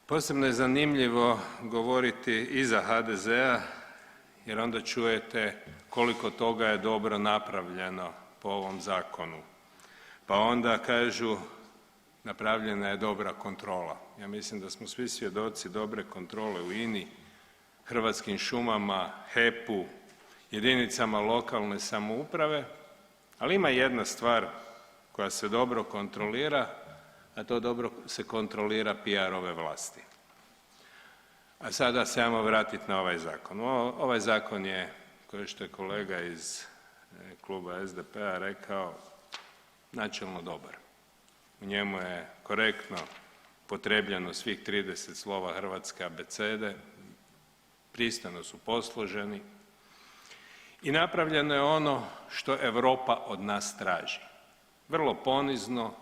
Posebno je zanimljivo govoriti iza HDZ-a jer onda čujete koliko toga je dobro napravljeno po ovom zakonu. Pa onda kažu napravljena je dobra kontrola. Ja mislim da smo svi svjedoci dobre kontrole u INA-i, Hrvatskim šumama, HEP-u, jedinicama lokalne samouprave, ali ima jedna stvar koja se dobro kontrolira, a to dobro se kontrolira PR ove vlasti. A sada se ajmo vratiti na ovaj zakon. Ovaj zakon je, kao što je kolega iz Kluba SDP-a rekao, načelno dobar. U njemu je korektno upotrijebljeno svih 30 slova hrvatske abecede, pristojno su posloženi i napravljeno je ono što Europa od nas traži. Vrlo ponizno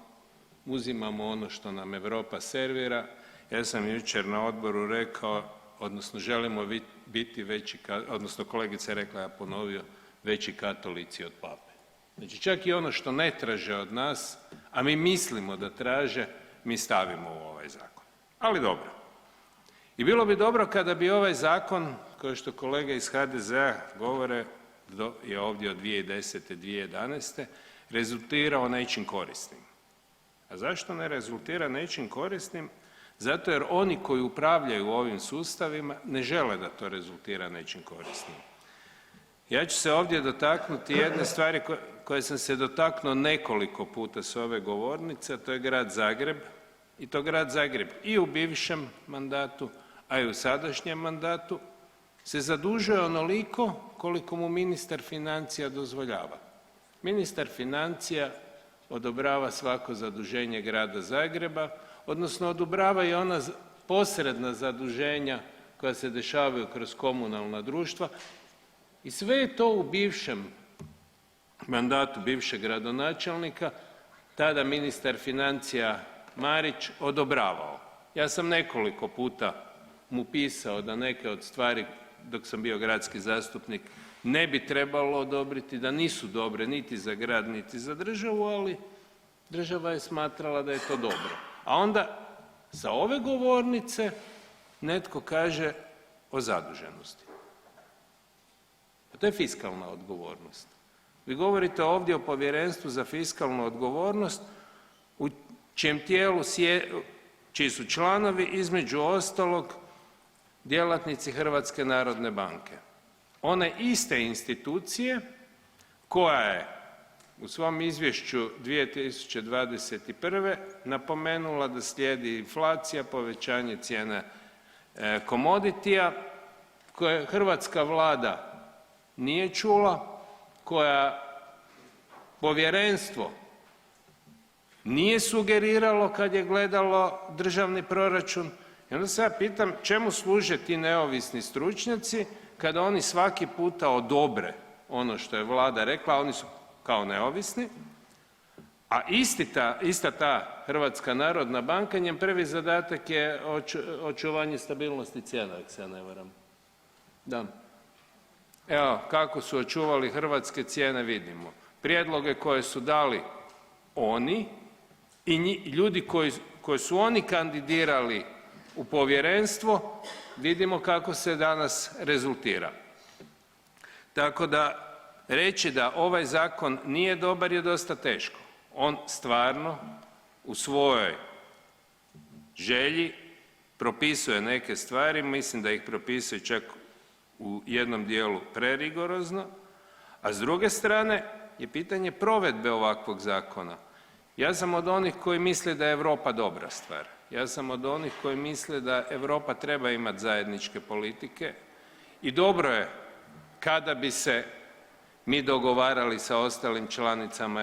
uzimamo ono što nam Europa servira. Ja sam jučer na odboru rekao, odnosno želimo biti veći, odnosno kolegica je rekla, ja ponovio, veći katolici od pape. Znači čak i ono što ne traže od nas, a mi mislimo da traže, mi stavimo u ovaj zakon. Ali dobro. I bilo bi dobro kada bi ovaj zakon, kao što kolege iz HDZ-a govore, je ovdje od 2010., 2011., rezultirao nečim korisnim. A zašto ne rezultira nečim korisnim? Zato jer oni koji upravljaju ovim sustavima ne žele da to rezultira nečim korisnim. Ja ću se ovdje dotaknuti jedne stvari koje sam se dotaknuo nekoliko puta s ove govornice, a to je Grad Zagreb i to Grad Zagreb i u bivšem mandatu, a i u sadašnjem mandatu se zadužuje onoliko koliko mu ministar financija dozvoljava. Ministar financija odobrava svako zaduženje Grada Zagreba, odnosno odobrava i ona posredna zaduženja koja se dešavaju kroz komunalna društva i sve je to u bivšem mandatu bivšeg gradonačelnika, tada ministar financija Marić odobravao. Ja sam nekoliko puta mu pisao da neke od stvari dok sam bio gradski zastupnik ne bi trebalo odobriti, da nisu dobre niti za grad, niti za državu, ali država je smatrala da je to dobro. A onda sa ove govornice netko kaže o zaduženosti. A to je fiskalna odgovornost. Vi govorite ovdje o Povjerenstvu za fiskalnu odgovornost u čijem tijelu čiji su članovi između ostalog djelatnici HNB-a. One iste institucije koja je u svom izvješću 2021. napomenula da slijedi inflacija, povećanje cijena komoditija koje hrvatska Vlada nije čula, koja povjerenstvo nije sugeriralo kad je gledalo državni proračun. I onda se ja pitam čemu služe ti neovisni stručnjaci kada oni svaki puta odobre ono što je Vlada rekla, a oni su kao neovisni, a ista ta HNB, njen prvi zadatak je očuvanje stabilnosti cijena, ako se ja ne varam. Da. Evo, kako su očuvali hrvatske cijene vidimo. Prijedloge koje su dali oni i ljudi koji su oni kandidirali u povjerenstvo, vidimo kako se danas rezultira. Tako da reći da ovaj zakon nije dobar je dosta teško. On stvarno u svojoj želji propisuje neke stvari, mislim da ih propisuje čak u jednom dijelu prerigorozno, a s druge strane je pitanje provedbe ovakvog zakona. Ja sam od onih koji misle da je Europa dobra stvar. Ja sam od onih koji misle da Europa treba imati zajedničke politike i dobro je kada bi se mi dogovarali sa ostalim članicama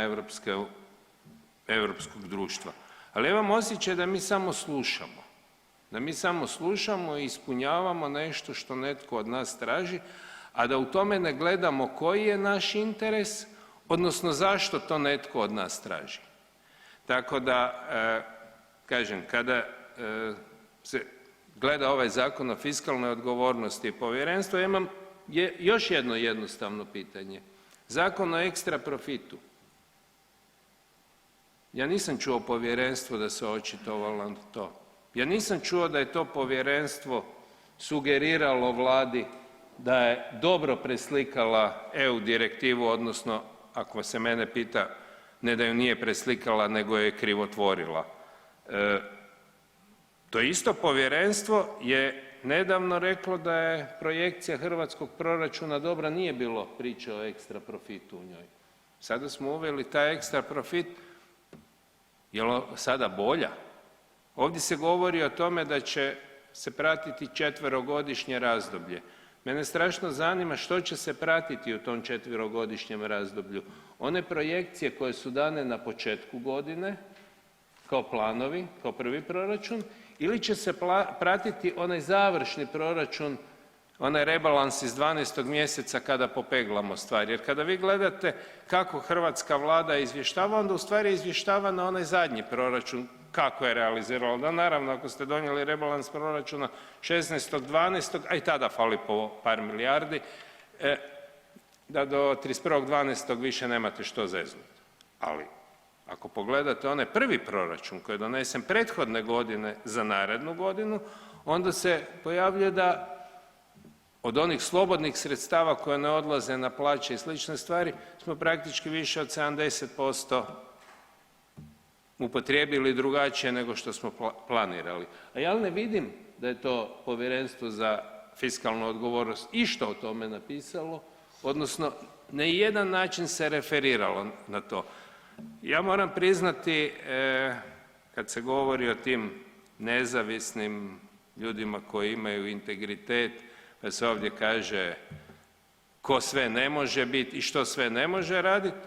europskog društva. Ali ja imam osjećaj da mi samo slušamo. Da mi samo slušamo i ispunjavamo nešto što netko od nas traži, a da u tome ne gledamo koji je naš interes, odnosno zašto to netko od nas traži. Tako da, kažem, kada se gleda ovaj Zakon o fiskalnoj odgovornosti i povjerenstvo, ja imam još jedno jednostavno pitanje. Zakon o ekstra profitu. Ja nisam čuo povjerenstvo da se očitovalo na to. Ja nisam čuo da je to povjerenstvo sugeriralo vladi da je dobro preslikala EU direktivu odnosno ako se mene pita ne da ju nije preslikala nego je krivotvorila. To isto povjerenstvo je nedavno reklo da je projekcija hrvatskog proračuna dobra, nije bilo priče o ekstra profitu u njoj. Sada smo uveli taj ekstra profit, jel sada bolja? Ovdje se govori o tome da će se pratiti 4-godišnje razdoblje. Mene strašno zanima što će se pratiti u tom 4-godišnjem razdoblju. One projekcije koje su dane na početku godine kao planovi, kao prvi proračun ili će se pratiti onaj završni proračun, onaj rebalans iz 12. mjeseca kada popeglamo stvari. Jer kada vi gledate kako hrvatska Vlada izvještava, onda ustvari izvještava na onaj zadnji proračun kako je realizirala. Da, naravno, ako ste donijeli rebalans proračuna 16.12., a i tada fali po par milijardi, da do 31.12. više nemate što zeznuti. Ali, ako pogledate onaj prvi proračun koji je donesen prethodne godine za narednu godinu, onda se pojavljuje da od onih slobodnih sredstava koja ne odlaze na plaće i slične stvari smo praktički više od 70% upotrijebili drugačije nego što smo planirali. A ja ne vidim da je to Povjerenstvo za fiskalnu odgovornost išta o tome napisalo, odnosno na jedan način se referiralo na to. Ja moram priznati kad se govori o tim nezavisnim ljudima koji imaju integritet, pa se ovdje kaže ko sve ne može biti i što sve ne može raditi,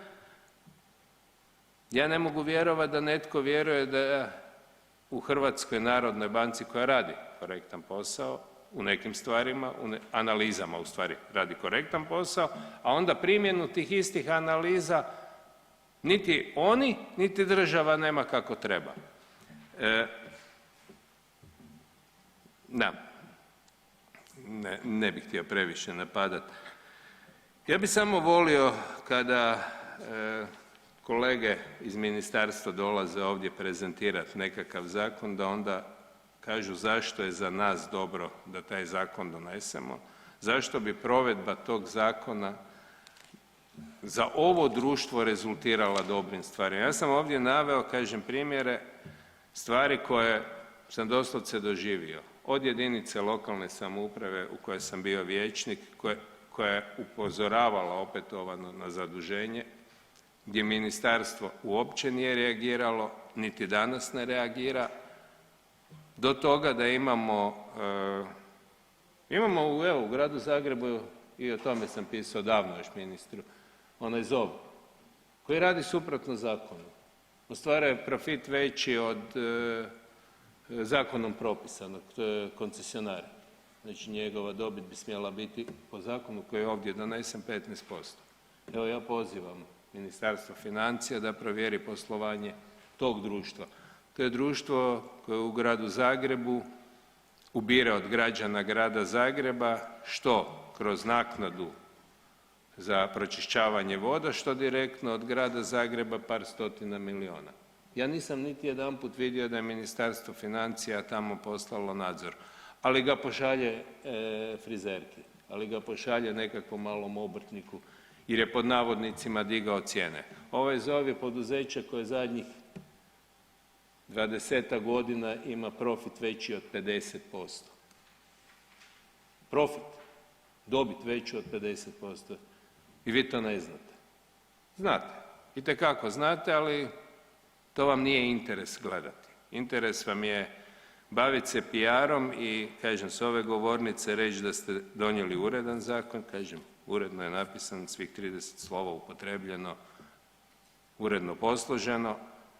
ja ne mogu vjerovati da netko vjeruje da u HNB-u koja radi korektan posao u nekim stvarima, u analizama u stvari radi korektan posao, a onda primjenu tih istih analiza niti oni, niti država nema kako treba. Ne bih htio previše napadati. Ja bih samo volio kada kolege iz ministarstva dolaze ovdje prezentirati nekakav zakon da onda kažu zašto je za nas dobro da taj zakon donesemo, zašto bi provedba tog zakona za ovo društvo rezultirala dobrim stvarima. Ja sam ovdje naveo kažem primjere stvari koje sam doslovce doživio od jedinice lokalne samouprave u kojoj sam bio vijećnik koja je upozoravala opetovano na zaduženje gdje ministarstvo uopće nije reagiralo, niti danas ne reagira, do toga da imamo u Gradu Zagrebu i o tome sam pisao davno još ministru, onaj ZOV koji radi suprotno zakonu. Ostvaruje profit veći od zakonom propisanog, to je koncesionar. Znači njegova dobit bi smjela biti po zakonu koji je ovdje donesen 15%. Evo ja pozivam Ministarstvo financija da provjeri poslovanje tog društva. To je društvo koje u Gradu Zagrebu ubire od građana Grada Zagreba što kroz naknadu za pročišćavanje voda, što direktno od Grada Zagreba par stotina milijuna. Ja nisam niti jedanput vidio da je Ministarstvo financija tamo poslalo nadzor, ali ga pošalje frizerki, ali ga pošalje nekakvom malom obrtniku jer je pod navodnicima digao cijene. Ovaj ZOV je poduzeće koje zadnjih 20-ak godina ima profit veći od 50%. Profit, dobit veću od 50%. I vi to ne znate. Znate, itekako znate, ali to vam nije interes gledati. Interes vam je baviti se PR-om i kažem s ove govornice reći da ste donijeli uredan zakon, kažem uredno je napisan, svih 30 slova upotrijebljeno, uredno posloženo,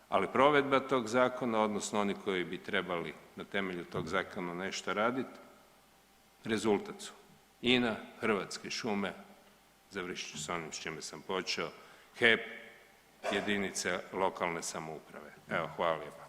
ali provedba tog zakona odnosno oni koji bi trebali na temelju tog zakona nešto raditi, rezultat su INA, Hrvatske šume, završit ću s onim s čime sam počeo, HEP, jedinice lokalne samouprave. Evo, hvala lijepa.